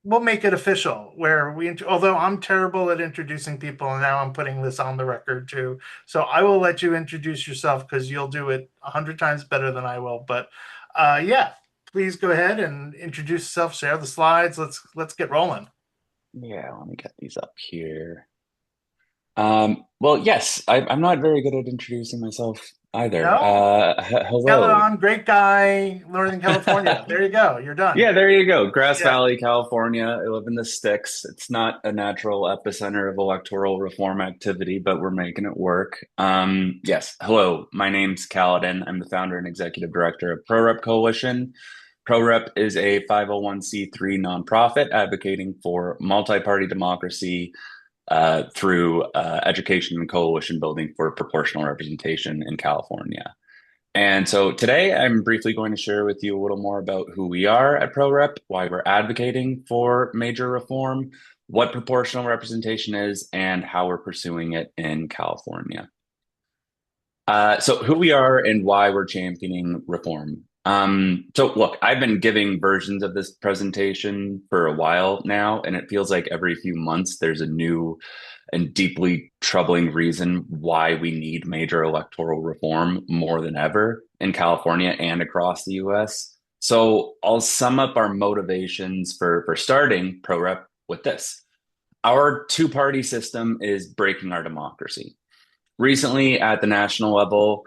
we'll make it official where although I'm terrible at introducing people and now I'm putting this on the record too. So I will let you introduce yourself because you'll do it 100 times better than I will. But yeah, please go ahead and introduce yourself, share the slides. Let's get rolling. Yeah, let me get these up here. Well, yes, I'm not very good at introducing myself either. No? Hello. Caledon, great guy, Northern California. There you go. You're done. Yeah, there you go. Grass Yeah. Valley, California. I live in the sticks. It's not a natural epicenter of electoral reform activity, but we're making it work. Yes, hello. My name's Caledon. I'm the founder and executive director of ProRep Coalition. ProRep is a 501(c)(3) nonprofit advocating for multi-party democracy through education and coalition building for proportional representation in California. And so today I'm briefly going to share with you a little more about who we are at ProRep, why we're advocating for major reform, what proportional representation is, and how we're pursuing it in California. So who we are and why we're championing reform. So look, I've been giving versions of this presentation for a while now, and it feels like every few months there's a new and deeply troubling reason why we need major electoral reform more than ever in California and across the US. So I'll sum up our motivations for starting ProRep with this. Our two-party system is breaking our democracy. Recently, at the national level,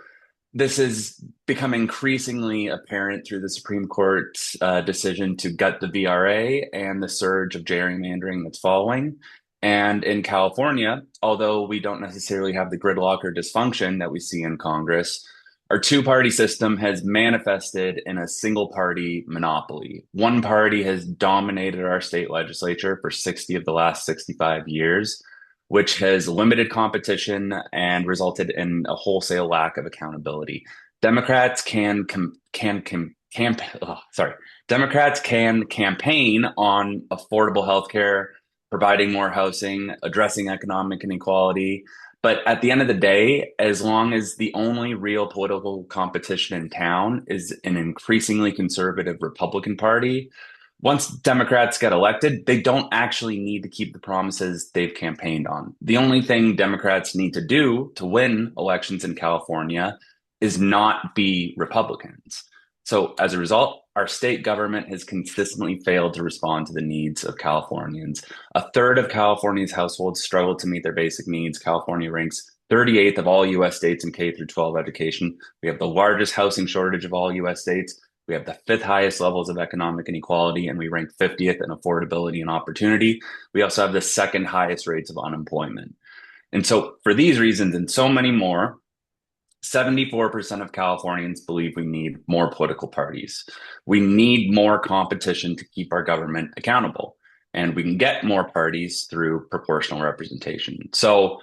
this has become increasingly apparent through the Supreme Court's decision to gut the VRA and the surge of gerrymandering that's following. And in California, although we don't necessarily have the gridlock or dysfunction that we see in Congress, our two-party system has manifested in a single-party monopoly. One party has dominated our state legislature for 60 of the last 65 years, which has limited competition and resulted in a wholesale lack of accountability. Democrats Democrats can campaign on affordable health care, providing more housing, addressing economic inequality. But at the end of the day, as long as the only real political competition in town is an increasingly conservative Republican Party, once Democrats get elected, they don't actually need to keep the promises they've campaigned on. The only thing Democrats need to do to win elections in California is not be Republicans. So as a result, our state government has consistently failed to respond to the needs of Californians. A third of California's households struggle to meet their basic needs. California ranks 38th of all US states in K through 12 education. We have the largest housing shortage of all US states. We have the fifth highest levels of economic inequality, and we rank 50th in affordability and opportunity. We also have the second highest rates of unemployment. And so, for these reasons and so many more, 74% of Californians believe we need more political parties. We need more competition to keep our government accountable. And we can get more parties through proportional representation. So,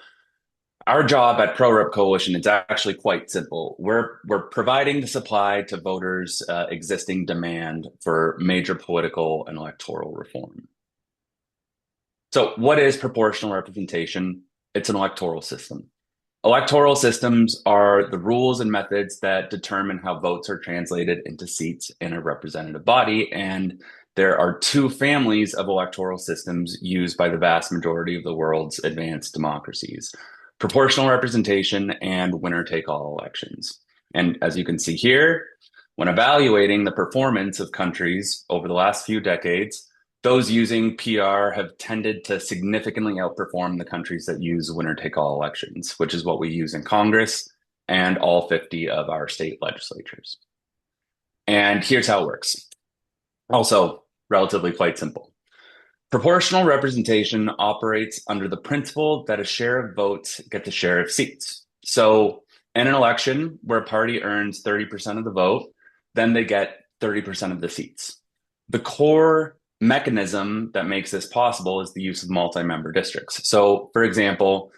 our job at ProRep Coalition is actually quite simple. We're providing the supply to voters' existing demand for major political and electoral reform. So, what is proportional representation? It's an electoral system. Electoral systems are the rules and methods that determine how votes are translated into seats in a representative body. And there are two families of electoral systems used by the vast majority of the world's advanced democracies: proportional representation and winner take all elections. And as you can see here, when evaluating the performance of countries over the last few decades, those using PR have tended to significantly outperform the countries that use winner take all elections, which is what we use in Congress and all 50 of our state legislatures. And here's how it works. Also, relatively quite simple. Proportional representation operates under the principle that a share of votes gets a share of seats. So, in an election where a party earns 30% of the vote, then they get 30% of the seats. The core mechanism that makes this possible is the use of multi-member districts. So, for example,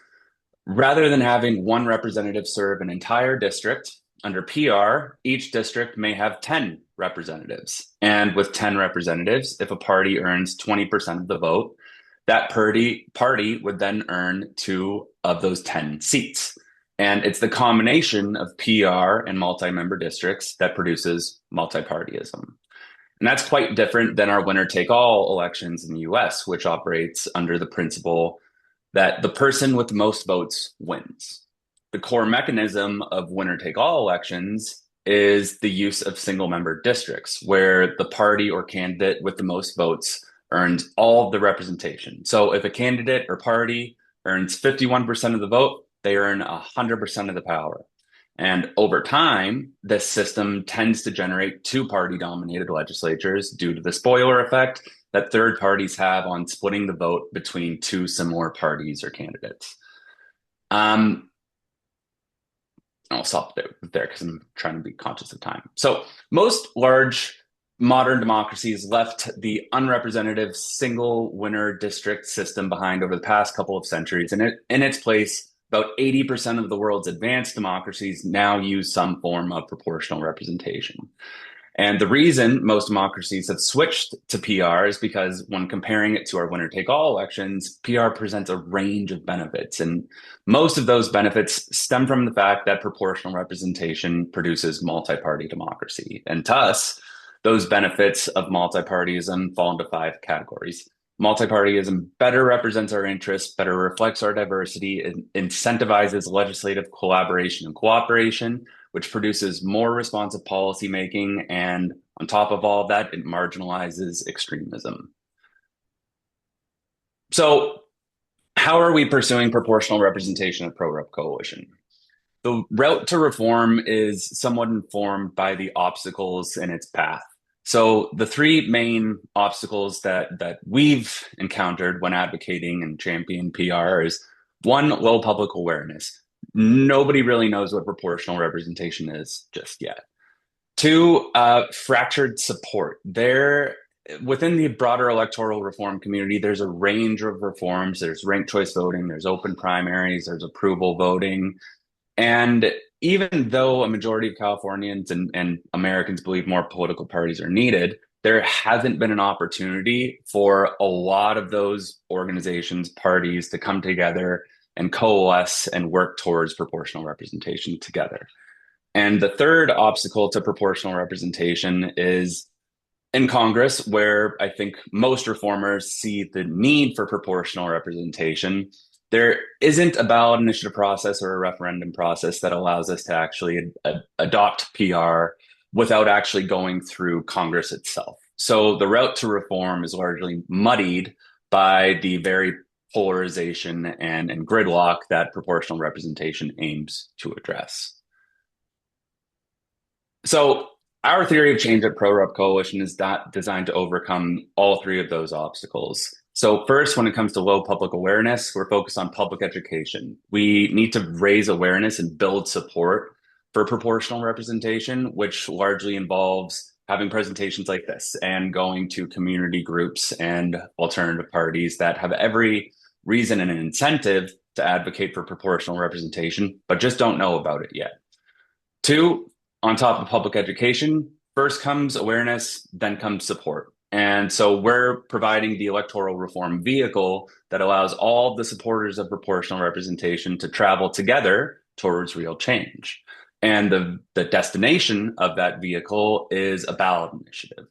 rather than having one representative serve an entire district, under PR, each district may have 10 representatives. And with 10 representatives, if a party earns 20% of the vote, that party would then earn two of those 10 seats. And it's the combination of PR and multi-member districts that produces multi-partyism. And that's quite different than our winner take all elections in the US, which operates under the principle that the person with the most votes wins. The core mechanism of winner take all elections is the use of single member districts, where the party or candidate with the most votes earns all of the representation. So if a candidate or party earns 51% of the vote, they earn 100% of the power. And over time, this system tends to generate two party dominated legislatures due to the spoiler effect that third parties have on splitting the vote between two similar parties or candidates. Um, I'll stop there because I'm trying to be conscious of time. So, most large modern democracies left the unrepresentative single winner district system behind over the past couple of centuries. And in its place, about 80% of the world's advanced democracies now use some form of proportional representation. And the reason most democracies have switched to PR is because when comparing it to our winner take all elections, PR presents a range of benefits. And most of those benefits stem from the fact that proportional representation produces multi party democracy. And thus, those benefits of multipartyism fall into five categories. Multipartyism better represents our interests, better reflects our diversity, and incentivizes legislative collaboration and cooperation, which produces more responsive policymaking. And on top of all of that, it marginalizes extremism. So, how are we pursuing proportional representation at ProRep Coalition? The route to reform is somewhat informed by the obstacles in its path. So the three main obstacles that we've encountered when advocating and championing PR is one, low public awareness. Nobody really knows what proportional representation is just yet. Two, fractured support. There, within the broader electoral reform community, there's a range of reforms. There's ranked choice voting, there's open primaries, there's approval voting. And even though a majority of Californians and Americans believe more political parties are needed, there hasn't been an opportunity for a lot of those organizations, parties to come together and coalesce and work towards proportional representation together. And the third obstacle to proportional representation is in Congress, where I think most reformers see the need for proportional representation. There isn't a ballot initiative process or a referendum process that allows us to actually adopt PR without actually going through Congress itself. So the route to reform is largely muddied by the very polarization and gridlock that proportional representation aims to address. So our theory of change at ProRep Coalition is designed to overcome all three of those obstacles. So first, when it comes to low public awareness, we're focused on public education. We need to raise awareness and build support for proportional representation, which largely involves having presentations like this and going to community groups and alternative parties that have every reason and an incentive to advocate for proportional representation, but just don't know about it yet. Two, on top of public education, first comes awareness, then comes support. And so we're providing the electoral reform vehicle that allows all the supporters of proportional representation to travel together towards real change. And the destination of that vehicle is a ballot initiative.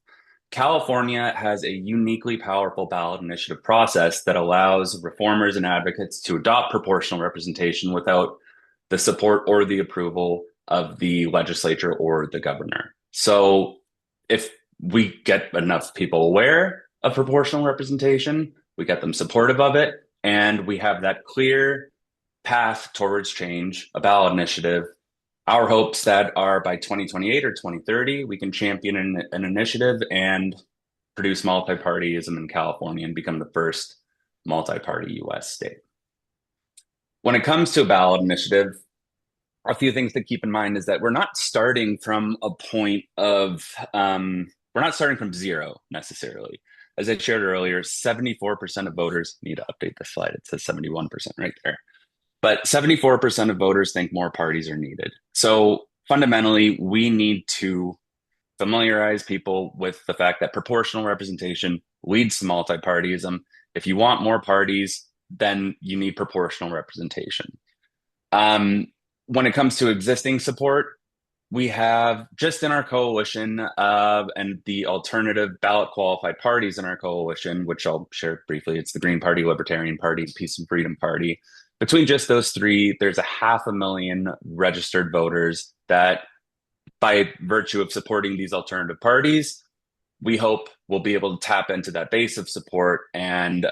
California has a uniquely powerful ballot initiative process that allows reformers and advocates to adopt proportional representation without the support or the approval of the legislature or the governor. So if we get enough people aware of proportional representation, we get them supportive of it, and we have that clear path towards change, a ballot initiative. Our hopes that are by 2028 or 2030, we can champion an initiative and produce multi-partyism in California and become the first multi-party US state. When it comes to a ballot initiative, a few things to keep in mind is that we're not starting from a point of, we're not starting from zero necessarily. As I shared earlier, 74% of voters need to update the slide. It says 71% right there. But 74% of voters think more parties are needed. So fundamentally, we need to familiarize people with the fact that proportional representation leads to multi-partyism. If you want more parties, then you need proportional representation. When it comes to existing support, We have just in our coalition and the alternative ballot qualified parties in our coalition, which I'll share briefly. It's the Green Party, Libertarian Party, Peace and Freedom Party. Between just those three, there's a 500,000 registered voters that, by virtue of supporting these alternative parties, we hope we'll be able to tap into that base of support and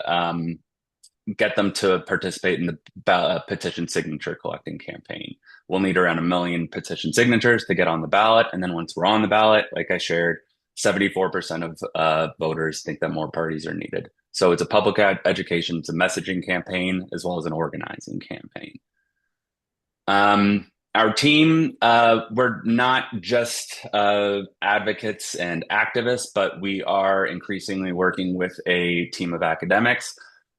get them to participate in the petition signature collecting campaign. We'll need around 1 million petition signatures to get on the ballot. And then once we're on the ballot, like I shared, 74% of voters think that more parties are needed. So it's a public education, it's a messaging campaign, as well as an organizing campaign. Our team, we're not just advocates and activists, but we are increasingly working with a team of academics.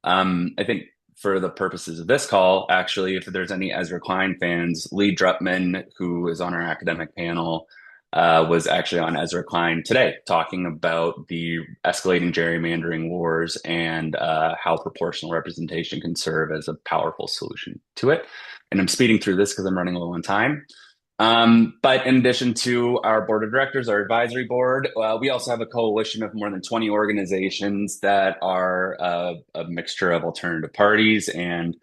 I think for the purposes of this call, actually, if there's any Ezra Klein fans, Lee Drutman, who is on our academic panel, was actually on Ezra Klein today talking about the escalating gerrymandering wars and how proportional representation can serve as a powerful solution to it. And I'm speeding through this because I'm running low on time. But in addition to our board of directors, our advisory board, we also have a coalition of more than 20 organizations that are a mixture of alternative parties and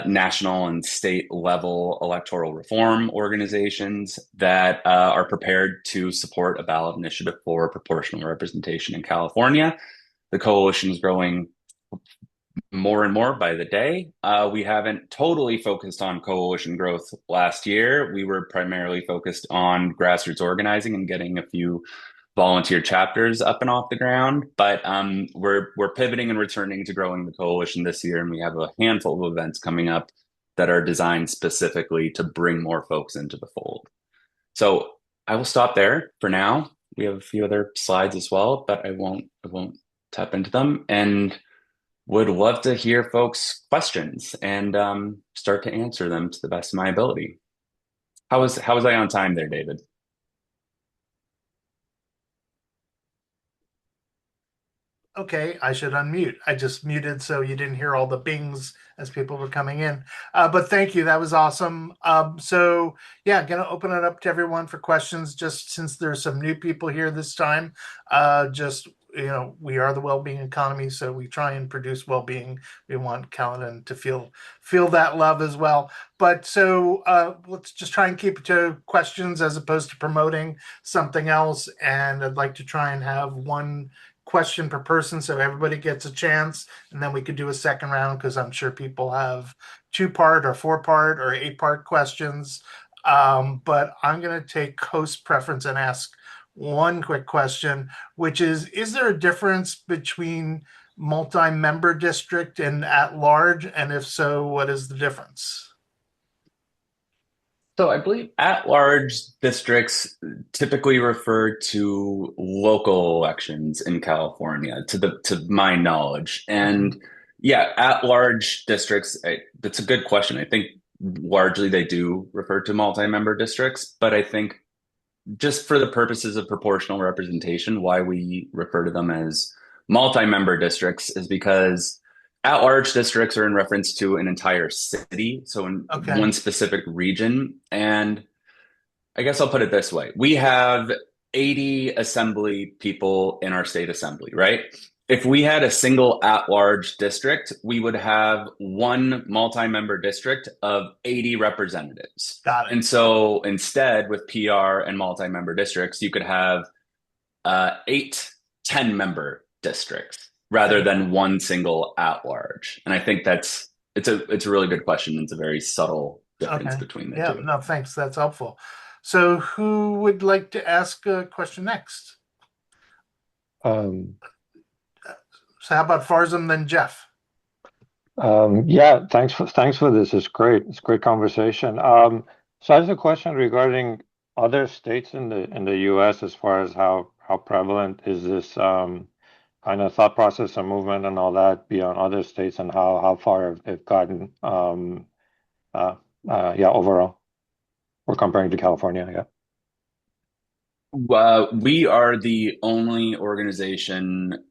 national and state level electoral reform organizations that are prepared to support a ballot initiative for proportional representation in California. The coalition is growing more and more by the day. We haven't totally focused on coalition growth last year. We were primarily focused on grassroots organizing and getting a few volunteer chapters up and off the ground. But we're pivoting and returning to growing the coalition this year, and we have a handful of events coming up that are designed specifically to bring more folks into the fold. So I will stop there for now. We have a few other slides as well, but I won't tap into them. And would love to hear folks' questions and start to answer them to the best of my ability. How was I on time there, David? Okay, I should unmute. I just muted so you didn't hear all the bings as people were coming in. But thank you. That was awesome. So yeah, gonna open it up to everyone for questions. Just since there's some new people here this time, just we are the well-being economy, so we try and produce well-being. We want Caledon to feel that love as well. But so let's just try and keep it to questions as opposed to promoting something else. And I'd like to try and have one question per person so everybody gets a chance, and then we could do a second round because I'm sure people have 2-part or 4-part or 8-part questions. But I'm going to take host preference and ask one quick question, which is there a difference between multi-member district and at large? And if so, what is the difference? So I believe at-large districts typically refer to local elections in California, to my knowledge. And yeah, at-large districts, that's a good question. I think largely they do refer to multi-member districts, but I think just for the purposes of proportional representation, why we refer to them as multi-member districts is because at-large districts are in reference to an entire city, so in one specific region. And I guess I'll put it this way. We have 80 assembly people in our state assembly, right? If we had a single at-large district, we would have one multi-member district of 80 representatives. Got it. And so instead, with PR and multi-member districts, you could have 8 10-member districts rather than one single at-large. And I think it's a really good question. It's a very subtle difference between the two. No, thanks. That's helpful. So who would like to ask a question next? So how about Farzam, then Jeff? Yeah, thanks for this. It's great. It's a great conversation. So I have a question regarding other states in the U.S. as far as how prevalent is this kind of thought process and movement and all that beyond other states, and how far they've gotten overall. We're comparing to California, yeah. We are the only organization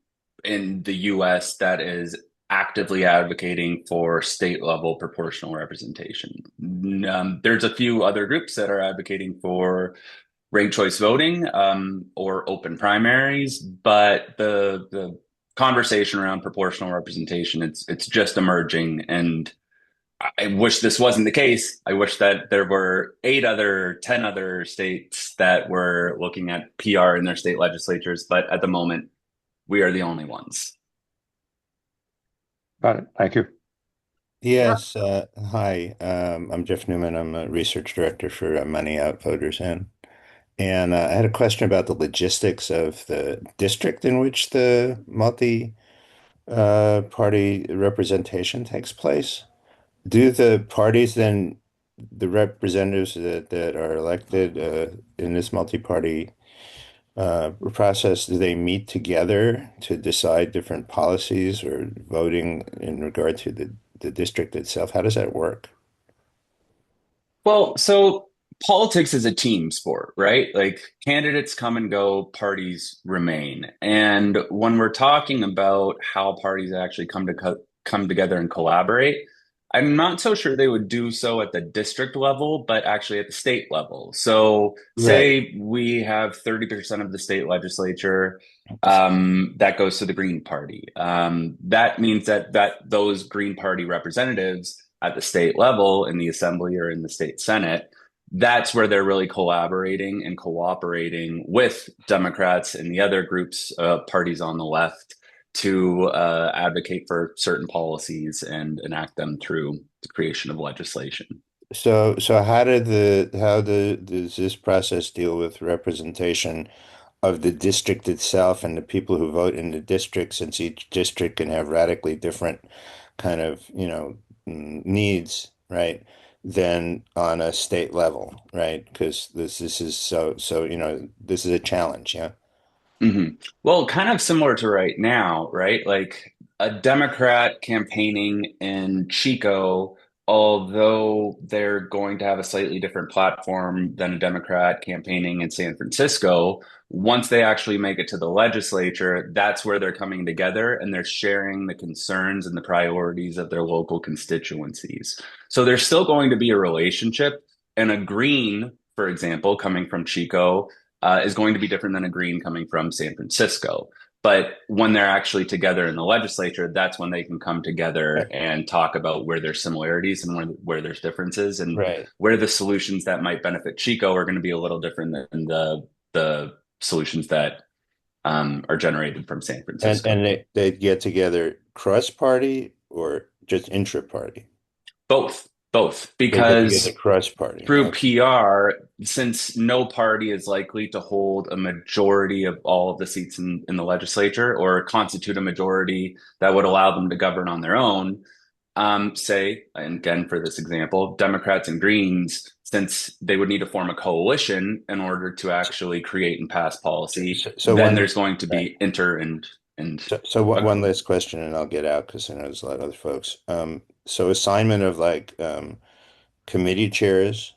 in the US that is actively advocating for state level proportional representation. There's a few other groups that are advocating for ranked choice voting or open primaries, but the conversation around proportional representation it's just emerging, and I wish this wasn't the case. I wish that there were 10 other states that were looking at PR in their state legislatures, but at the moment, we are the only ones. Got it. Thank you. Yes. Hi. I'm Jeff Newman. I'm a research director for Money Out Voters In. And I had a question about the logistics of the district in which the multi party representation takes place. Do the parties then, the representatives that are elected in this multi-party process, do they meet together to decide different policies or voting in regard to the district itself? How does that work? Well, so politics is a team sport, right? Like candidates come and go, parties remain. And when we're talking about how parties actually come together and collaborate, I'm not so sure they would do so at the district level, but actually at the state level. So, Right. say we have 30% of the state legislature that goes to the Green Party. That means that those Green Party representatives at the state level in the assembly or in the state senate, that's where they're really collaborating and cooperating with Democrats and the other groups, parties on the left to advocate for certain policies and enact them through the creation of legislation. So does this process deal with representation of the district itself and the people who vote in the district, since each district can have radically different kind of, needs, right? Than on a state level, right? Because this is this is a challenge, yeah. hmm Well, kind of similar to right now, right? Like a Democrat campaigning in Chico, although they're going to have a slightly different platform than a Democrat campaigning in San Francisco, once they actually make it to the legislature, that's where they're coming together and they're sharing the concerns and the priorities of their local constituencies. So there's still going to be a relationship, and a Green, for example, coming from Chico is going to be different than a Green coming from San Francisco. But when they're actually together in the legislature, that's when they can come together and talk about where there's similarities and where there's differences, and Right. where the solutions that might benefit Chico are going to be a little different than the solutions that are generated from San And Francisco. and they get together cross party or just intra party? Both, They get together because cross party. through Okay. PR, since no party is likely to hold a majority of all of the seats in the legislature or constitute a majority that would allow them to govern on their own, say, and again, for this example, Democrats and Greens, since they would need to form a coalition in order to actually create and pass policy, So then one there's going to right. be inter and So one last question, and I'll get out because I know there's a lot of other folks. So assignment of like committee chairs,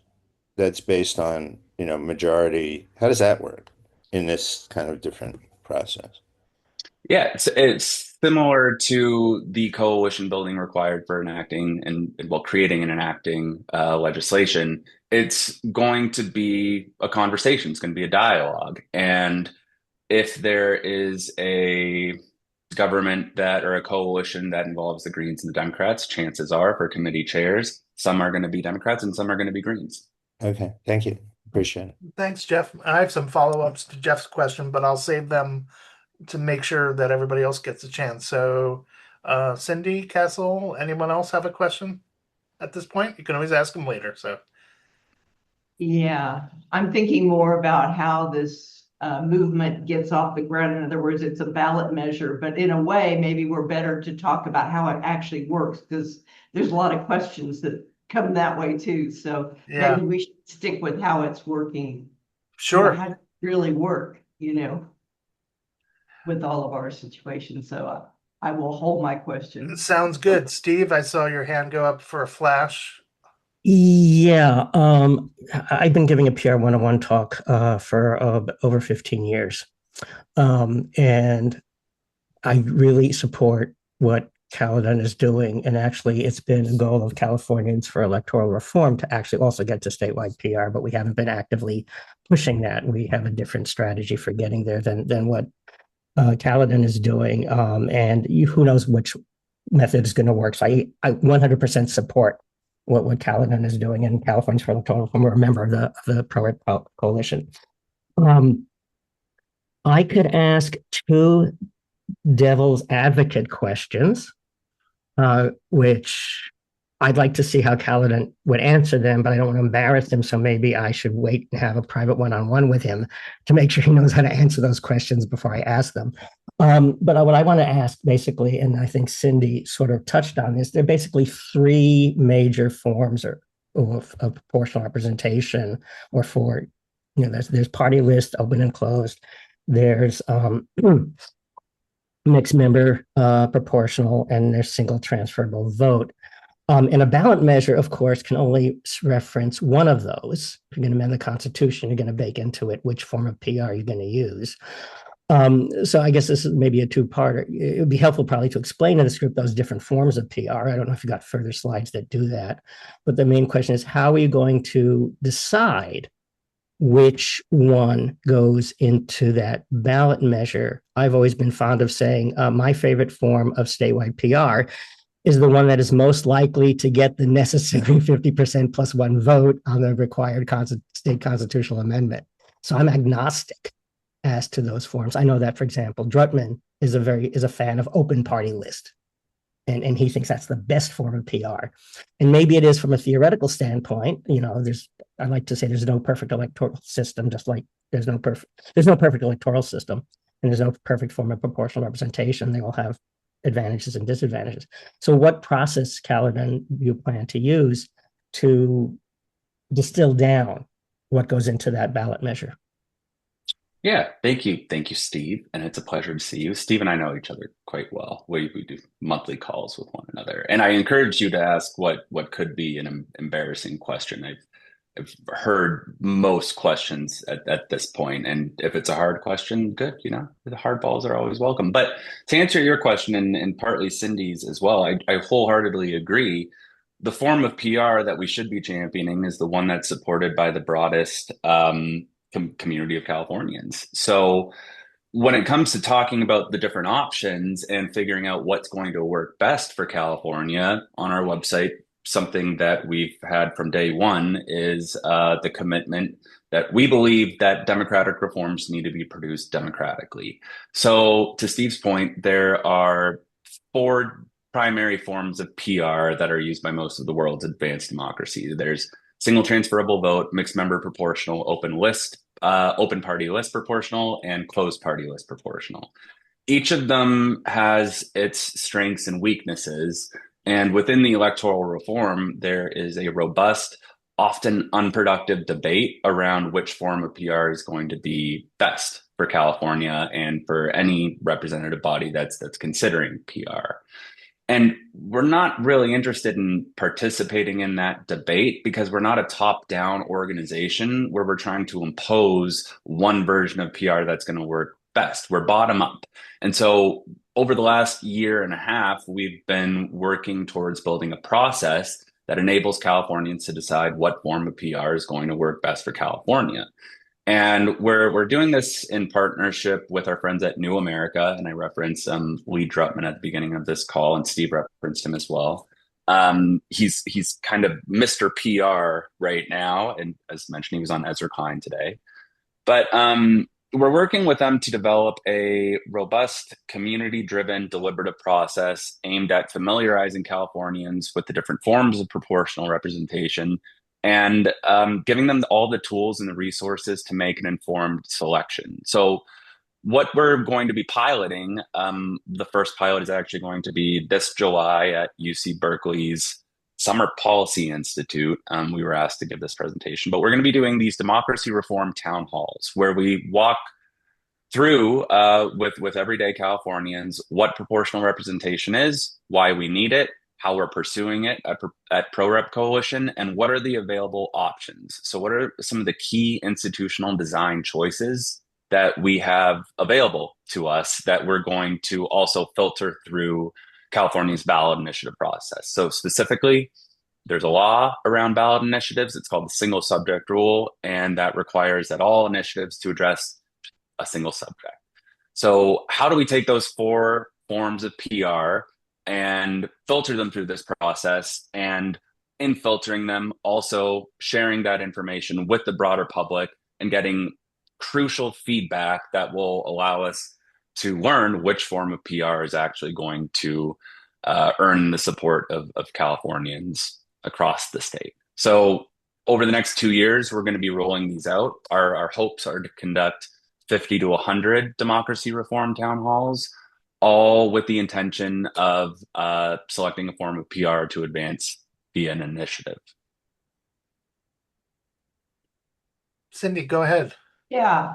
that's based on, majority. How does that work in this kind of different process? Yeah, it's similar to the coalition building required for enacting and well, creating and enacting legislation. It's going to be a conversation. It's going to be a dialogue. And if there is a government that or a coalition that involves the Greens and the Democrats, chances are for committee chairs, some are going to be Democrats and some are going to be Greens. Okay, thank you. Appreciate it. Thanks, Jeff. I have some follow-ups to Jeff's question, but I'll save them to make sure that everybody else gets a chance. So, Cindy, Castle, anyone else have a question at this point? You can always ask them later. So, Yeah, I'm thinking more about how this movement gets off the ground. In other words, it's a ballot measure, but in a way, maybe we're better to talk about how it actually works, because there's a lot of questions that come that way too. So yeah, maybe we should stick with how it's working. sure. How does it really work, with all of our situations. So I will hold my question. Sounds good. Steve, I saw your hand go up for a flash. Yeah, I've been giving a PR 101 talk for over 15 years. And I really support what Caledon is doing, and actually it's been a goal of Californians for electoral reform to actually also get to statewide PR, but we haven't been actively pushing that. We have a different strategy for getting there than what Caledon is doing, and who knows which method is going to work. So I 100% support what Caledon is doing, and Californians for electoral reform. We're a member of the ProRep Coalition. I could ask two devil's advocate questions, which I'd like to see how Caledon would answer them, but I don't want to embarrass him. So maybe I should wait and have a private one-on-one with him to make sure he knows how to answer those questions before I ask them. But what I want to ask basically, and I think Cindy sort of touched on this, there are basically three major forms of proportional representation, or for, there's party list, open and closed. There's mixed member proportional, and there's single transferable vote. And a ballot measure, of course, can only reference one of those. If you're going to amend the Constitution, you're going to bake into it which form of PR you're going to use. So I guess this is maybe a two-parter. It would be helpful probably to explain in the script those different forms of PR. I don't know if you've got further slides that do that. But the main question is, how are you going to decide which one goes into that ballot measure? I've always been fond of saying my favorite form of statewide PR is the one that is most likely to get the necessary 50% plus one vote on the required state constitutional amendment. So I'm agnostic as to those forms. I know that, for example, Drutman is a fan of open party list. And he thinks that's the best form of PR. And maybe it is from a theoretical standpoint. I like to say there's no perfect electoral system, just like there's no perfect electoral system, and there's no perfect form of proportional representation. They all have advantages and disadvantages. So what process, Caledon, do you plan to use to distill down what goes into that ballot measure? Yeah, thank you. Thank you, Steve. And it's a pleasure to see you. Steve and I know each other quite well. We do monthly calls with one another. And I encourage you to ask what could be an embarrassing question. I've heard most questions at this point. And if it's a hard question, good, the hard balls are always welcome. But to answer your question, and partly Cindy's as well, I wholeheartedly agree. The form of PR that we should be championing is the one that's supported by the broadest community of Californians. So when it comes to talking about the different options and figuring out what's going to work best for California, on our website, something that we've had from day one is the commitment that we believe that democratic reforms need to be produced democratically. So to Steve's point, there are four primary forms of PR that are used by most of the world's advanced democracies. There's single transferable vote, mixed member proportional, open party list proportional, and closed party list proportional. Each of them has its strengths and weaknesses. And within the electoral reform, there is a robust, often unproductive debate around which form of PR is going to be best for California and for any representative body that's considering PR. And we're not really interested in participating in that debate because we're not a top-down organization where we're trying to impose one version of PR that's going to work best. We're bottom up. And so over the last year and a half, we've been working towards building a process that enables Californians to decide what form of PR is going to work best for California. And we're doing this in partnership with our friends at New America. And I referenced Lee Drutman at the beginning of this call, and Steve referenced him as well. He's kind of Mr. PR right now. And as mentioned, he was on Ezra Klein today. But we're working with them to develop a robust, community-driven, deliberative process aimed at familiarizing Californians with the different forms of proportional representation and giving them all the tools and the resources to make an informed selection. So what we're going to be piloting, the first pilot is actually going to be this July at UC Berkeley's Summer Policy Institute. We were asked to give this presentation, but we're going to be doing these democracy reform town halls where we walk through with everyday Californians what proportional representation is, why we need it, how we're pursuing it at ProRep Coalition, and what are the available options. So what are some of the key institutional design choices that we have available to us that we're going to also filter through California's ballot initiative process. So specifically, there's a law around ballot initiatives. It's called the single subject rule, and that requires that all initiatives to address a single subject. So how do we take those four forms of PR and filter them through this process? And in filtering them, also sharing that information with the broader public and getting crucial feedback that will allow us to learn which form of PR is actually going to earn the support of Californians across the state. So over the next 2 years, we're going to be rolling these out. Our hopes are to conduct 50 to 100 democracy reform town halls, all with the intention of selecting a form of PR to advance via an initiative. Cindy, go ahead. Yeah,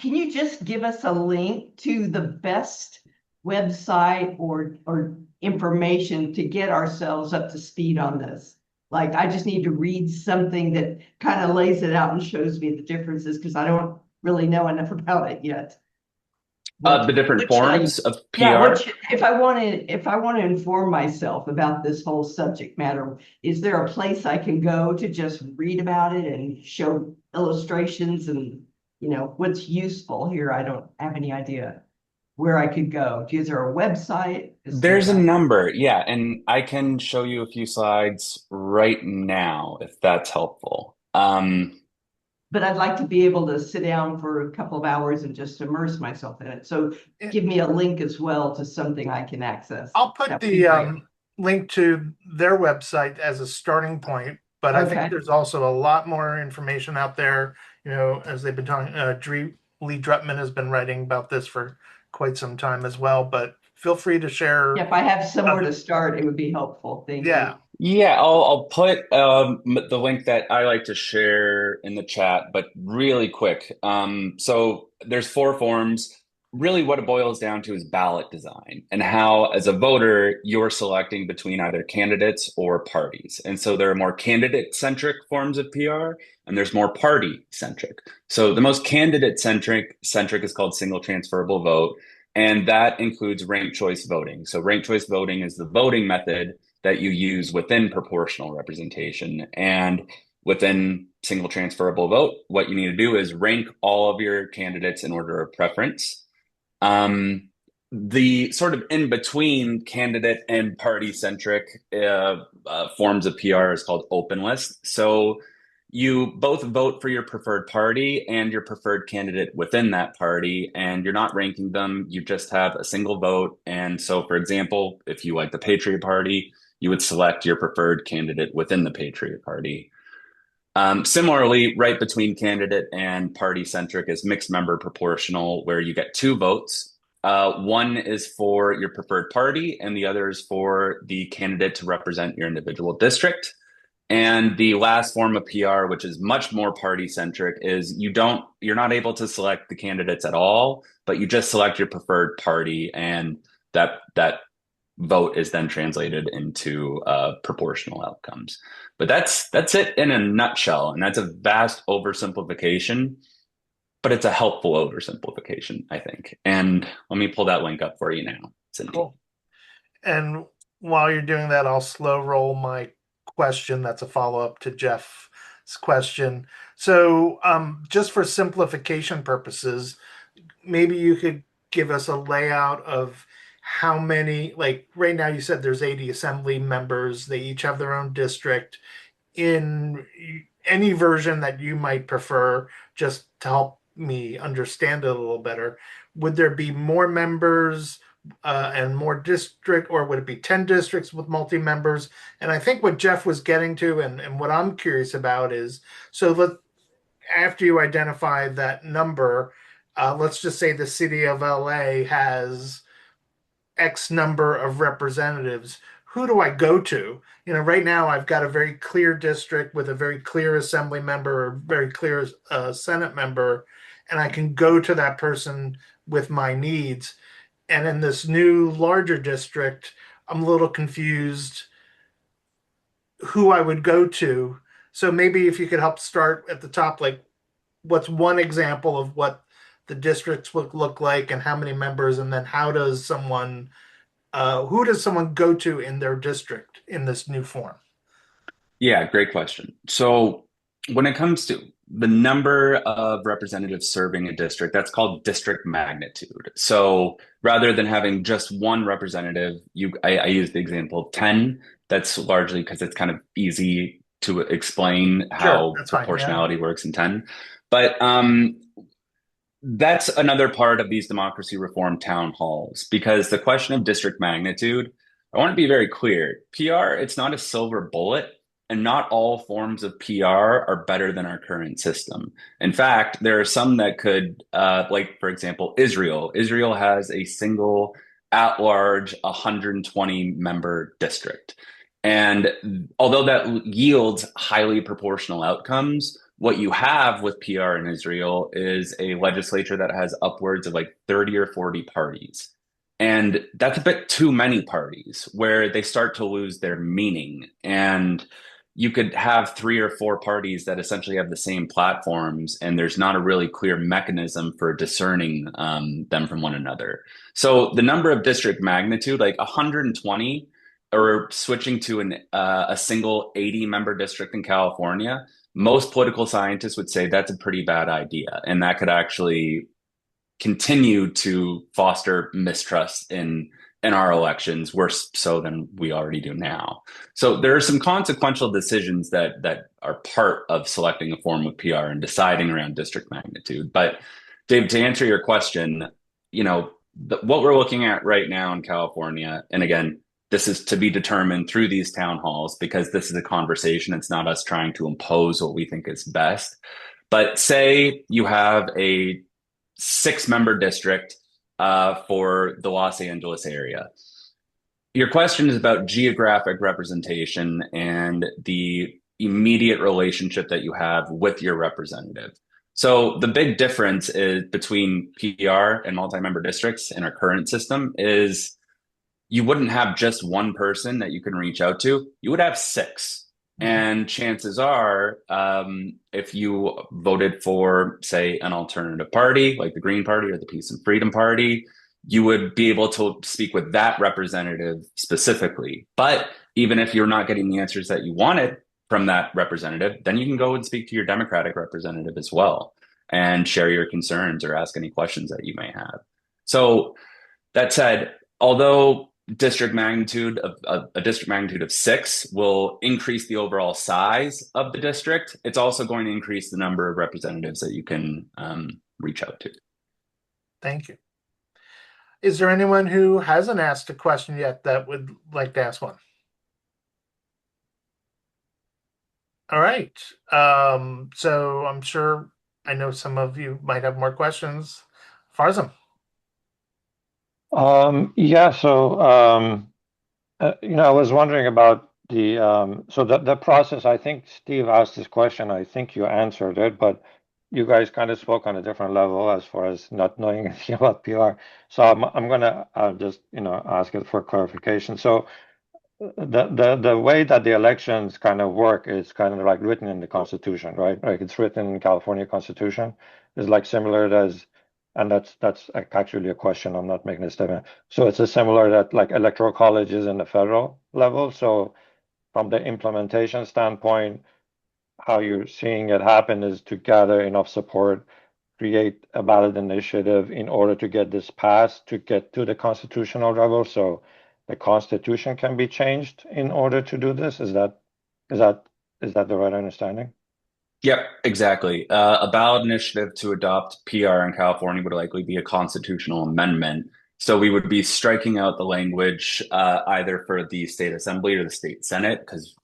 can you just give us a link to the best website or information to get ourselves up to speed on this? Like, I just need to read something that kind of lays it out and shows me the differences, because I don't really know enough about it yet. The different forms of PR. Yeah, if I want to inform myself about this whole subject matter, is there a place I can go to just read about it and show illustrations and, you know, what's useful here? I don't have any idea where I could go. Is there a website? There's a number, yeah, and I can show you a few slides right now if that's helpful. But I'd like to be able to sit down for a couple of hours and just immerse myself in it. So give me a link as well to something I can access. I'll put the link to their website as a starting point, but I think there's also a lot more information out there, you know, as they've been talking. Lee Drutman has been writing about this for quite some time as well, but feel free to share. Yeah, if I have somewhere to start, it would be helpful. Thank you. Yeah, I'll put the link that I like to share in the chat, but really quick. So there's four forms. Really what it boils down to is ballot design and how, as a voter, you're selecting between either candidates or parties. And so there are more candidate-centric forms of PR, and there's more party-centric. So the most candidate-centric is called single transferable vote, and that includes ranked choice voting. So ranked choice voting is the voting method that you use within proportional representation. And within single transferable vote, what you need to do is rank all of your candidates in order of preference. The sort of in-between candidate and party-centric forms of PR is called open list. So you both vote for your preferred party and your preferred candidate within that party, and you're not ranking them. You just have a single vote. And so, for example, if you like the Patriot Party, you would select your preferred candidate within the Patriot Party. Similarly, right between candidate and party-centric is mixed member proportional, where you get two votes. One is for your preferred party, and the other is for the candidate to represent your individual district. And the last form of PR, which is much more party-centric, is you're not able to select the candidates at all, but you just select your preferred party, and that vote is then translated into proportional outcomes. But that's it in a nutshell, and that's a vast oversimplification, but it's a helpful oversimplification, I think. And let me pull that link up for you now, Cindy. Cool. And while you're doing that, I'll slow roll my question. That's a follow-up to Jeff's question. So just for simplification purposes, maybe you could give us a layout of how many, like right now you said there's 80 assembly members. They each have their own district. In any version that you might prefer, just to help me understand it a little better, would there be more members and more district, or would it be 10 districts with multi-members? And I think what Jeff was getting to, and what I'm curious about is, so after you identify that number, let's just say the city of LA has X number of representatives. Who do I go to? You know, right now I've got a very clear district with a very clear assembly member, or very clear Senate member, and I can go to that person with my needs. And in this new larger district, I'm a little confused who I would go to. So maybe if you could help start at the top, like what's one example of what the districts would look like and how many members, and then how does someone who does someone go to in their district in this new form? Yeah, great question. So when it comes to the number of representatives serving a district, that's called district magnitude. So rather than having just one representative, I use the example of 10. That's largely because it's kind of easy to explain Sure, how that's fine. Yeah. proportionality works in 10. But that's another part of these democracy reform town halls, because the question of district magnitude, I want to be very clear. PR, it's not a silver bullet, and not all forms of PR are better than our current system. In fact, there are some that could, like, for example, Israel. Israel has a single at large 120 member district. And although that yields highly proportional outcomes, what you have with PR in Israel is a legislature that has upwards of like 30 or 40 parties. And that's a bit too many parties where they start to lose their meaning. And you could have 3 or 4 parties that essentially have the same platforms, and there's not a really clear mechanism for discerning them from one another. So the number of district magnitude, like 120, or switching to a single 80 member district in California, most political scientists would say that's a pretty bad idea. And that could actually continue to foster mistrust in our elections, worse so than we already do now. So there are some consequential decisions that are part of selecting a form of PR and deciding around district magnitude. But Dave, to answer your question, what we're looking at right now in California, and again, this is to be determined through these town halls because this is a conversation. It's not us trying to impose what we think is best. But say you have a 6-member district for the Los Angeles area. Your question is about geographic representation and the immediate relationship that you have with your representative. So the big difference is between PR and multi-member districts in our current system is you wouldn't have just one person that you can reach out to. You would have 6. And chances are, if you voted for, say, an alternative party like the Green Party or the Peace and Freedom Party, you would be able to speak with that representative specifically. But even if you're not getting the answers that you wanted from that representative, then you can go and speak to your Democratic representative as well and share your concerns or ask any questions that you may have. So that said, although a district magnitude of 6 will increase the overall size of the district, it's also going to increase the number of representatives that you can reach out to. Thank you. Is there anyone who hasn't asked a question yet that would like to ask one? All right. So I'm sure I know some of you might have more questions. Farzam. Yeah, so I was wondering about the process. I think Steve asked this question. I think you answered it, but you guys kind of spoke on a different level as far as not knowing anything about PR. So I'm gonna just ask it for clarification. So the way that the elections kind of work is kind of like written in the Constitution, right? Like it's written in California Constitution. Is like similar as, and that's actually a question. I'm not making a statement. So it's a similar that like electoral college is in the federal level. So from the implementation standpoint, how you're seeing it happen is to gather enough support, create a ballot initiative in order to get this passed, to get to the constitutional level. So the Constitution can be changed in order to do this. Is that the right understanding? Yep, exactly. A ballot initiative to adopt PR in California would likely be a constitutional amendment. So we would be striking out the language either for the state assembly or the state senate, because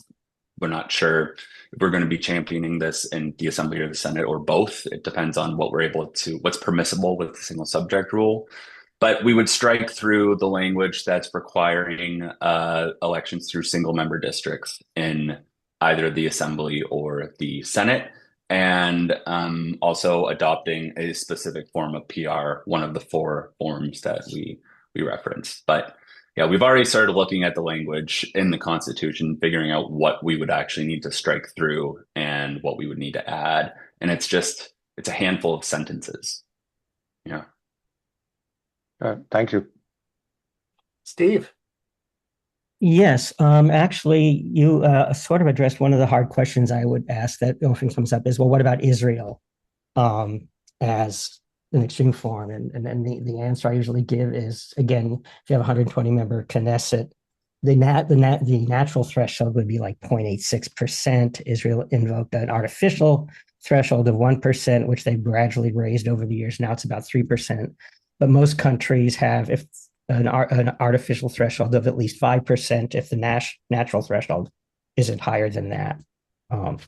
we're not sure if we're going to be championing this in the assembly or the senate or both. It depends on what's permissible with the single subject rule. But we would strike through the language that's requiring elections through single member districts in either the assembly or the senate, and also adopting a specific form of PR, one of the 4 forms that we referenced. But yeah, we've already started looking at the language in the Constitution, figuring out what we would actually need to strike through and what we would need to add. And it's a handful of sentences. Yeah. Thank you. Steve. Yes, actually, you sort of addressed one of the hard questions I would ask that often comes up is, well, what about Israel as an extreme form? And the answer I usually give is, again, if you have a 120 member Knesset, the natural threshold would be like 0.86%. Israel invoked an artificial threshold of 1%, which they've gradually raised over the years. Now it's about 3%. But most countries have, if an artificial threshold of at least 5% if the natural threshold isn't higher than that. And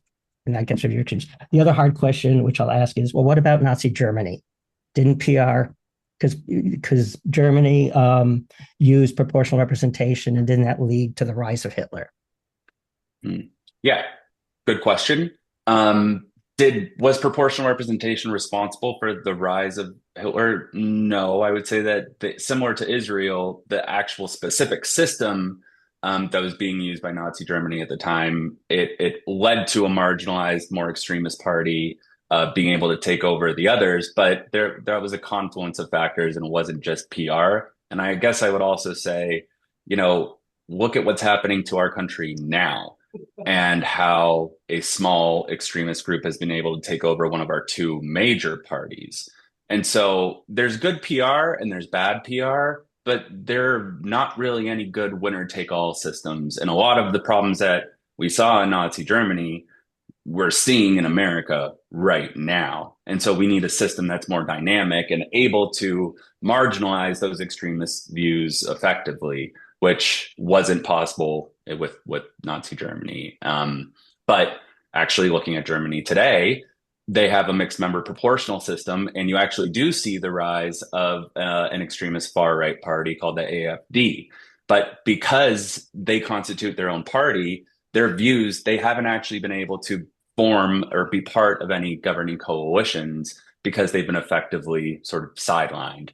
that gets your choice. The other hard question, which I'll ask, is, well, what about Nazi Germany? Didn't PR, because Germany used proportional representation, and didn't that lead to the rise of Hitler? Yeah, good question. Was proportional representation responsible for the rise of Hitler? No, I would say that similar to Israel, the actual specific system that was being used by Nazi Germany at the time, it led to a marginalized, more extremist party being able to take over the others. But there was a confluence of factors, and it wasn't just PR. And I guess I would also say, look at what's happening to our country now, and how a small extremist group has been able to take over one of our two major parties. And so there's good PR and there's bad PR, but there are not really any good winner take all systems. And a lot of the problems that we saw in Nazi Germany, we're seeing in America right now. And so we need a system that's more dynamic and able to marginalize those extremist views effectively, which wasn't possible with Nazi Germany. But actually, looking at Germany today, they have a mixed member proportional system, and you actually do see the rise of an extremist far right party called the AfD. But because they constitute their own party, their views, they haven't actually been able to form or be part of any governing coalitions because they've been effectively sort of sidelined.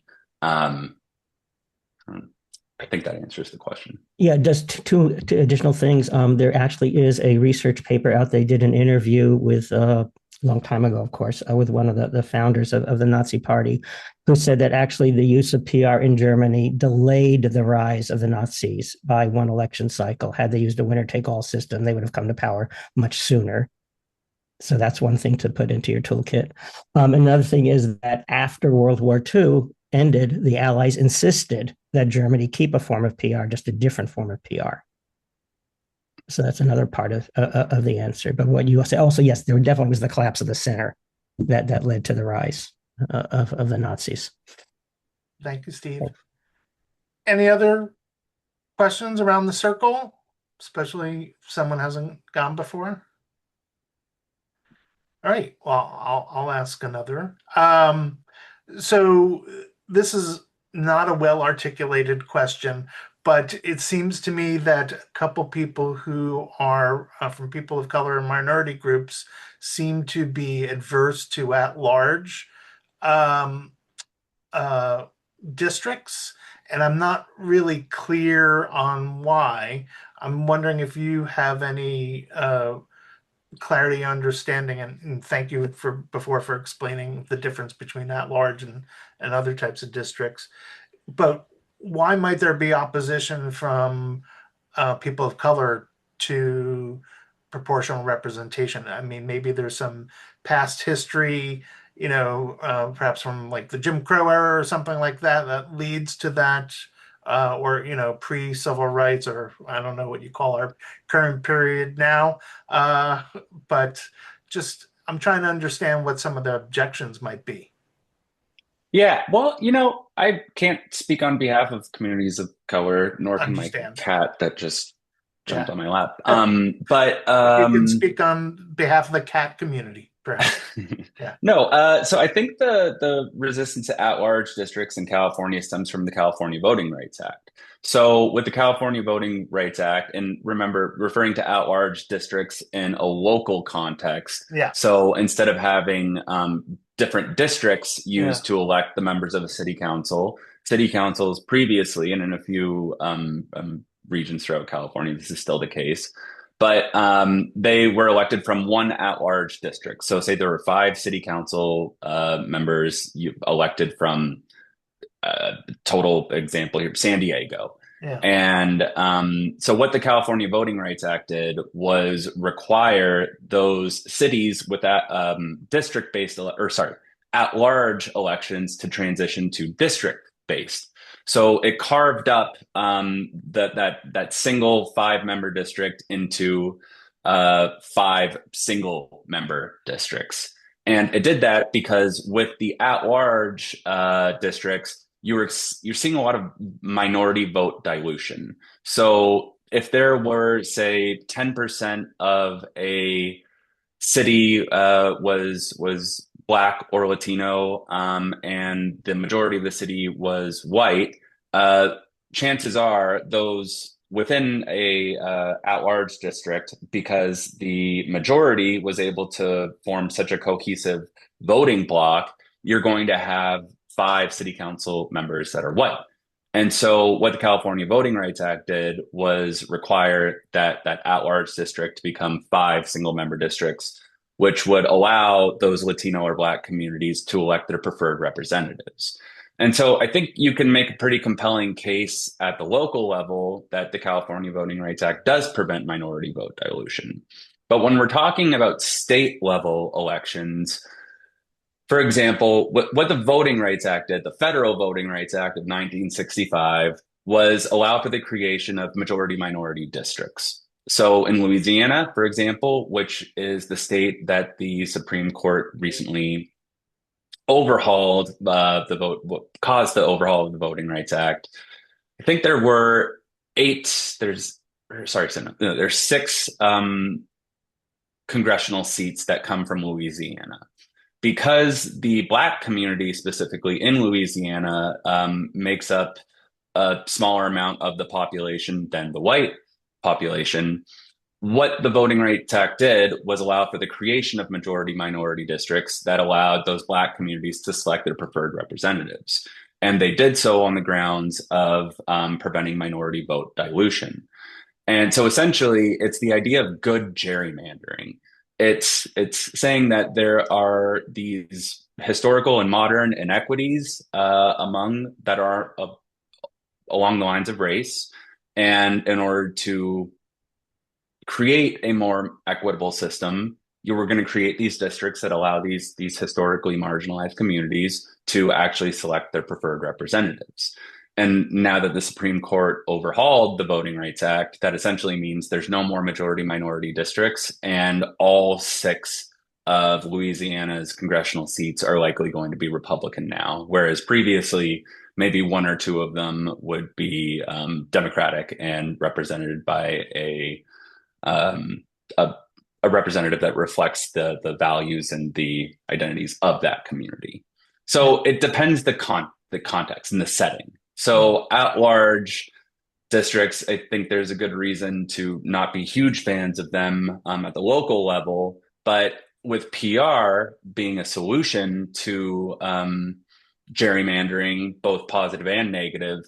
I think that answers the question. Yeah, just two additional things. There actually is a research paper out. They did an interview with a long time ago, of course, with one of the founders of the Nazi Party, who said that actually the use of PR in Germany delayed the rise of the Nazis by one election cycle. Had they used a winner-take-all system, they would have come to power much sooner. So that's one thing to put into your toolkit. Another thing is that after World War II ended, the Allies insisted that Germany keep a form of PR, just a different form of PR. So that's another part of the answer. But what you say also, yes, there definitely was the collapse of the center that led to the rise of the Nazis. Thank you, Steve. Any other questions around the circle, especially if someone hasn't gone before? All right, well, I'll ask another. So this is not a well-articulated question, but it seems to me that a couple people who are from people of color and minority groups seem to be adverse to at-large districts, and I'm not really clear on why. I'm wondering if you have any clarity, understanding, and thank you for explaining the difference between at large and other types of districts. But why might there be opposition from people of color to proportional representation? I mean, maybe there's some past history, perhaps from like the Jim Crow era or something like that, that leads to that, or pre-civil rights, or I don't know what you call our current period now. But just I'm trying to understand what some of the objections might be. Yeah, well, I can't speak on behalf of communities of color, nor can my cat that just jumped on my lap. But you can speak on behalf of the cat community, perhaps. Yeah. No, so I think the resistance to at-large districts in California stems from the California Voting Rights Act. So with the California Voting Rights Act, and remember, referring to at-large districts in a local context. Yeah. So instead of having different districts used to elect the members of a city councils previously, and in a few regions throughout California, this is still the case. But they were elected from one at-large district. So say there were 5 city council members elected from total example here, San Diego. Yeah. And so what the California Voting Rights Act did was require those cities with that district-based, or sorry, at-large elections to transition to district-based. So it carved up that single 5-member district into 5 single-member districts. And it did that because with the at-large districts, you're seeing a lot of minority vote dilution. So if there were, say, 10% of a city was Black or Latino, and the majority of the city was white, chances are those within a at-large district, because the majority was able to form such a cohesive voting bloc, you're going to have 5 city council members that are white. And so what the California Voting Rights Act did was require that at-large district to become 5 single-member districts, which would allow those Latino or Black communities to elect their preferred representatives. And so I think you can make a pretty compelling case at the local level that the California Voting Rights Act does prevent minority vote dilution. But when we're talking about state level elections, for example, what the Voting Rights Act did, the Federal Voting Rights Act of 1965, was allow for the creation of majority minority districts. So in Louisiana, for example, which is the state that the Supreme Court recently overhauled the vote, what caused the overhaul of the Voting Rights Act, I think there were 8, there's 6 congressional seats that come from Louisiana. Because the Black community specifically in Louisiana makes up a smaller amount of the population than the white population, what the Voting Rights Act did was allow for the creation of majority minority districts that allowed those Black communities to select their preferred representatives. And they did so on the grounds of preventing minority vote dilution. And so essentially, it's the idea of good gerrymandering. It's saying that there are these historical and modern inequities among that are along the lines of race, and in order to create a more equitable system, you were going to create these districts that allow these historically marginalized communities to actually select their preferred representatives. And now that the Supreme Court overhauled the Voting Rights Act, that essentially means there's no more majority minority districts, and all 6 of Louisiana's congressional seats are likely going to be Republican now, whereas previously maybe 1 or 2 of them would be Democratic and represented by a representative that reflects the values and the identities of that community. So it depends the context and the setting. So at large districts, I think there's a good reason to not be huge fans of them at the local level. But with PR being a solution to gerrymandering, both positive and negative,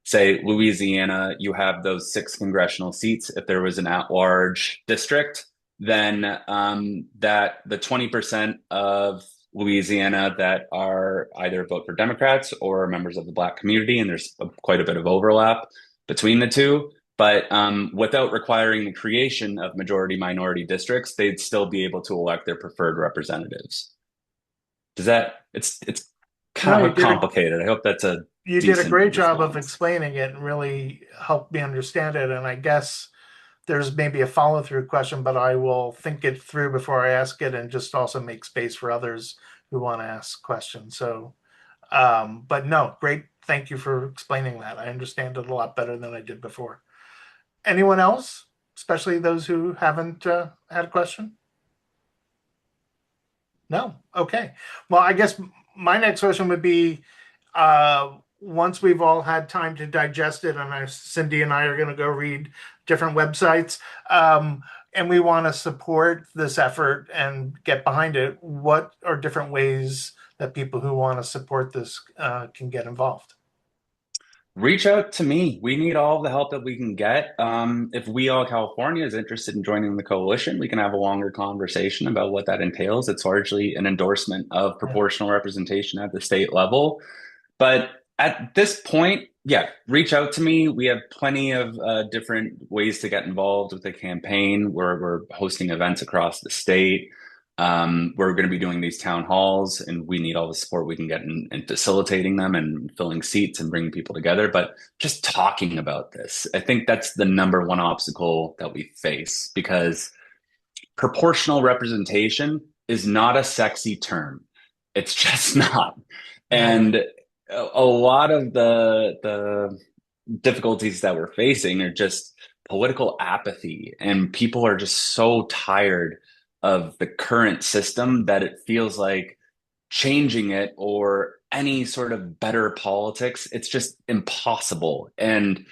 say Louisiana, you have those 6 congressional seats. If there was an at-large district, then that the 20% of Louisiana that are either vote for Democrats or members of the Black community, and there's quite a bit of overlap between the two. But without requiring the creation of majority minority districts, they'd still be able to elect their preferred representatives. It's kind of complicated. I hope that's you did a great job of explaining it and really helped me understand it. And I guess there's maybe a follow-through question, but I will think it through before I ask it, and just also make space for others who want to ask questions. So, but no, great. Thank you for explaining that. I understand it a lot better than I did before. Anyone else, especially those who haven't had a question? No? Okay. Well, I guess my next question would be, once we've all had time to digest it, and Cindy and I are going to go read different websites, and we want to support this effort and get behind it, what are different ways that people who want to support this can get involved? Reach out to me. We need all the help that we can get. If We All California is interested in joining the coalition, we can have a longer conversation about what that entails. It's largely an endorsement of proportional representation at the state level. But at this point, yeah, reach out to me. We have plenty of different ways to get involved with the campaign. We're hosting events across the state. We're going to be doing these town halls, and we need all the support we can get in facilitating them and filling seats and bringing people together. But just talking about this, I think that's the number one obstacle that we face, because proportional representation is not a sexy term. It's just not. No. And a lot of the difficulties that we're facing are just political apathy, and people are just so tired of the current system that it feels like changing it or any sort of better politics, it's just impossible. And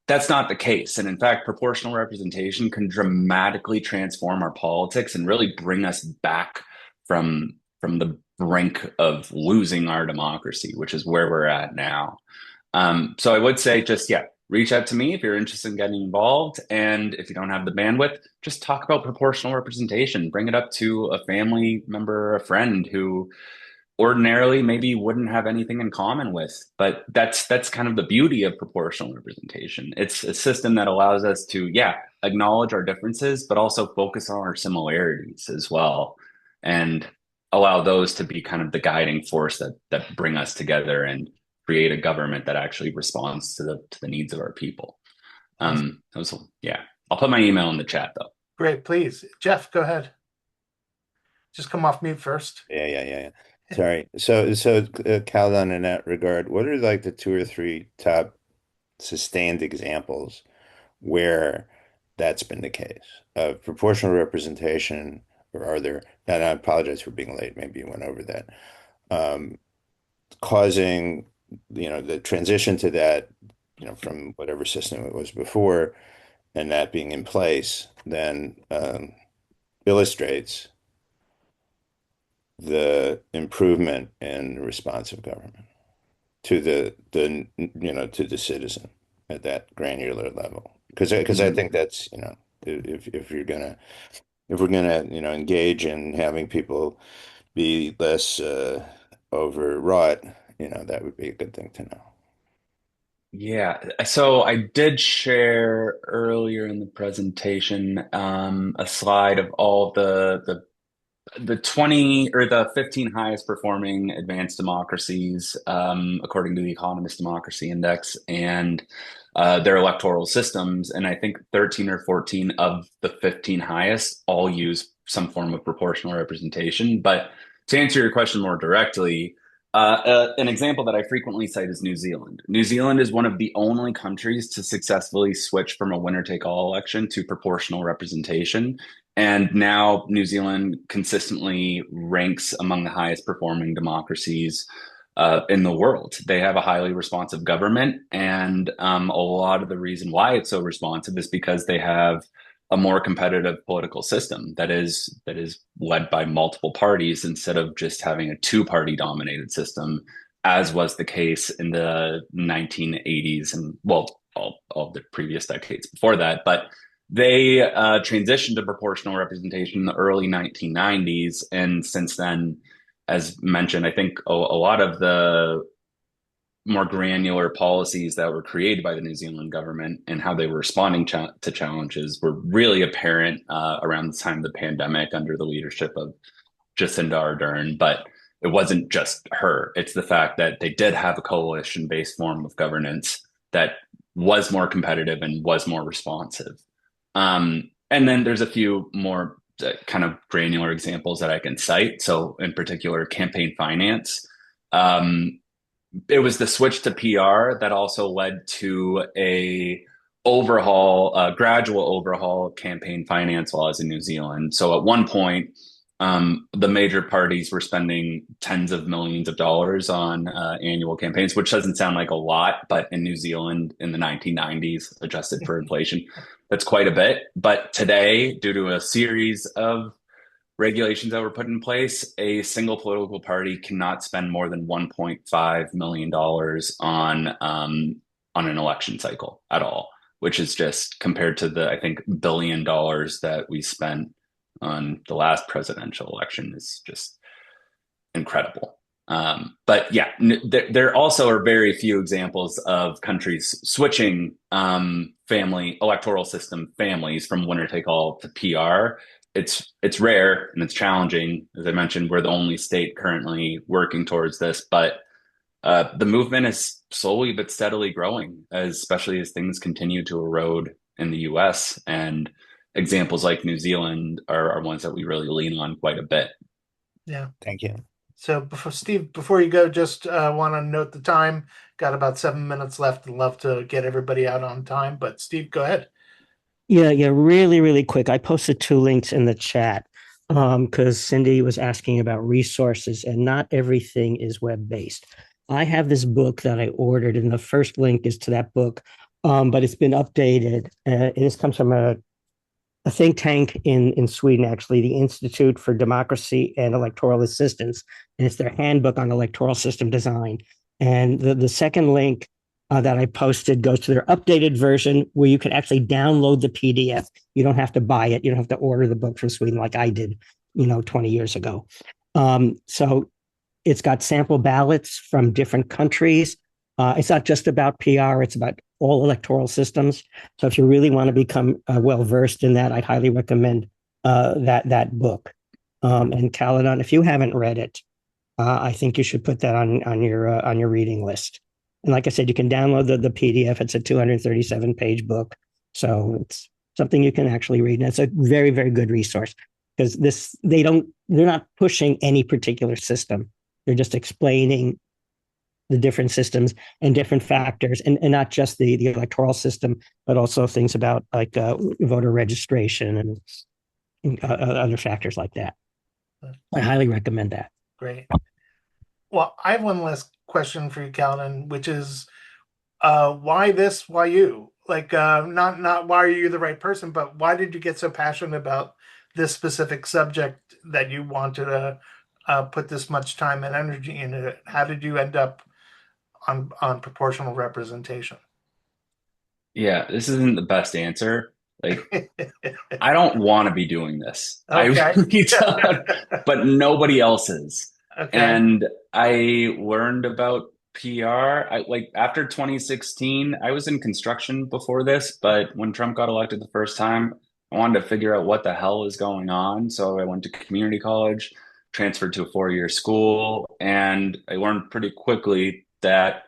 that's not the case. And in fact, proportional representation can dramatically transform our politics and really bring us back from the brink of losing our democracy, which is where we're at now. So I would say just, yeah, reach out to me if you're interested in getting involved. And if you don't have the bandwidth, just talk about proportional representation. Bring it up to a family member or a friend who ordinarily maybe wouldn't have anything in common with. But that's kind of the beauty of proportional representation. It's a system that allows us to, yeah, acknowledge our differences, but also focus on our similarities as well, and allow those to be kind of the guiding force that bring us together and create a government that actually responds to the needs of our people. Yeah, I'll put my email in the chat though. Great, please. Jeff, go ahead. Just come off mute first. Yeah. Sorry. So, Caledon, in that regard, what are like the two or three top sustained examples where that's been the case of proportional representation, or are there, and I apologize for being late, maybe you went over that, causing, the transition to that, from whatever system it was before, and that being in place, then illustrates the improvement in responsive government to the citizen at that granular level. Because I think that's, if we're gonna engage in having people be less overwrought, that would be a good thing to know. Yeah, so I did share earlier in the presentation a slide of all the 20 or the 15 highest performing advanced democracies, according to the Economist Democracy Index, and their electoral systems. And I think 13 or 14 of the 15 highest all use some form of proportional representation. But to answer your question more directly, an example that I frequently cite is New Zealand. New Zealand is one of the only countries to successfully switch from a winner-take-all election to proportional representation. And now New Zealand consistently ranks among the highest performing democracies in the world. They have a highly responsive government, and a lot of the reason why it's so responsive is because they have a more competitive political system that is led by multiple parties instead of just having a two-party dominated system, as was the case in the 1980s and, well, all the previous decades before that. But they transitioned to proportional representation in the early 1990s, and since then, as mentioned, I think a lot of the more granular policies that were created by the New Zealand government and how they were responding to challenges were really apparent around the time of the pandemic under the leadership of Jacinda Ardern. But it wasn't just her. It's the fact that they did have a coalition-based form of governance that was more competitive and was more responsive. And then there's a few more kind of granular examples that I can cite. So in particular, campaign finance. It was the switch to PR that also led to a gradual overhaul of campaign finance laws in New Zealand. So at one point, the major parties were spending tens of millions of dollars on annual campaigns, which doesn't sound like a lot, but in New Zealand in the 1990s, adjusted for inflation, that's quite a bit. But today, due to a series of regulations that were put in place, a single political party cannot spend more than $1.5 million on an election cycle at all, which is just compared to the, I think, $1 billion that we spent on the last presidential election is just incredible. But yeah, there also are very few examples of countries switching family electoral system families from winner take all to PR. It's rare and it's challenging. As I mentioned, we're the only state currently working towards this, but the movement is slowly but steadily growing, especially as things continue to erode in the US. And examples like New Zealand are ones that we really lean on quite a bit. Yeah. Thank you. So Steve, before you go, just want to note the time. Got about 7 minutes left. I'd love to get everybody out on time, but Steve, go ahead. Yeah, really, really quick. I posted 2 links in the chat because Cindy was asking about resources, and not everything is web-based. I have this book that I ordered, and the first link is to that book, but it's been updated. This comes from a think tank in Sweden, actually, the Institute for Democracy and Electoral Assistance, and it's their handbook on electoral system design. And the second link that I posted goes to their updated version where you can actually download the PDF. You don't have to buy it. You don't have to order the book from Sweden like I did, 20 years ago. So it's got sample ballots from different countries. It's not just about PR, it's about all electoral systems. So if you really want to become well versed in that, I'd highly recommend that book. And Caledon, if you haven't read it, I think you should put that on your reading list. And like I said, you can download the PDF. It's a 237-page book, so it's something you can actually read. And it's a very, very good resource because they're not pushing any particular system. They're just explaining the different systems and different factors, and not just the electoral system, but also things about like voter registration and other factors like that. I highly recommend that. Great. Well, I have one last question for you, Caledon, which is why this? Why you? Like, not why are you the right person, but why did you get so passionate about this specific subject that you wanted to put this much time and energy into it? How did you end up on proportional representation? Yeah, this isn't the best answer. Like, I don't want to be doing this. Okay. I really don't, but nobody else is. Okay. And I learned about PR. Like after 2016, I was in construction before this, but when Trump got elected the first time, I wanted to figure out what the hell is going on. So I went to community college, transferred to a 4-year school, and I learned pretty quickly that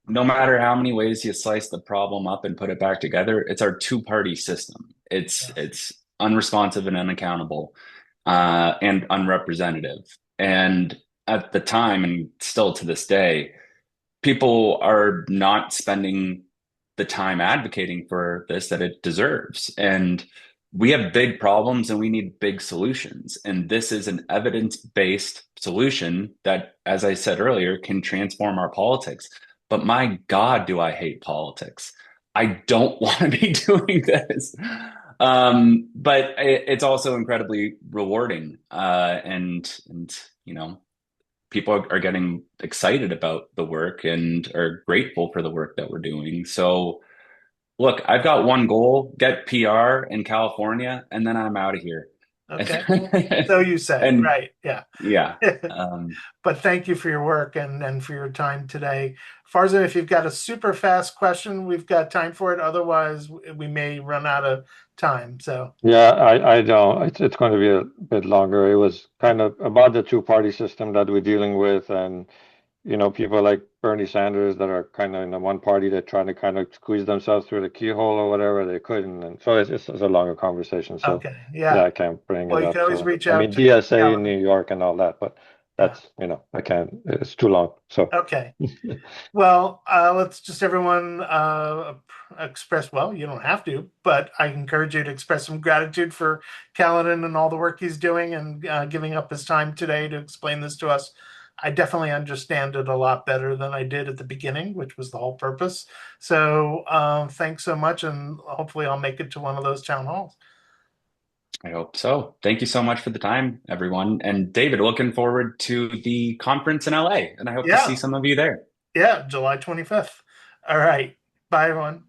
no matter how many ways you slice the problem up and put it back together, it's our two-party system. It's unresponsive and unaccountable, and unrepresentative. And at the time, and still to this day, people are not spending the time advocating for this that it deserves. And we have big problems and we need big solutions. And this is an evidence-based solution that, as I said earlier, can transform our politics. But my God, do I hate politics. I don't want to be doing this. But it's also incredibly rewarding. And people are getting excited about the work and are grateful for the work that we're doing. So look, I've got one goal, get PR in California, and then I'm out of here. Okay. So you say, And right. Yeah. yeah. But thank you for your work and for your time today. Farzan, if you've got a super fast question, we've got time for it. Otherwise, we may run out of time. So Yeah, I don't. It's going to be a bit longer. It was kind of about the two-party system that we're dealing with, and people like Bernie Sanders that are kind of in the one party that trying to kind of squeeze themselves through the keyhole or whatever they couldn't, and so it's a longer conversation. So okay, yeah, I can't bring well, it you up. can always So reach I out mean to DSA in Caledon. New York and all that, but that's I can't. It's too long. So Okay. Well, let's just everyone express, well, you don't have to, but I encourage you to express some gratitude for Caledon and all the work he's doing and giving up his time today to explain this to us. I definitely understand it a lot better than I did at the beginning, which was the whole purpose. So thanks so much, and hopefully I'll make it to one of those town halls. I hope so. Thank you so much for the time, everyone. And David, looking forward to the conference in LA, and I hope to see some of you there. Yeah, July 25th. All right. Bye, everyone.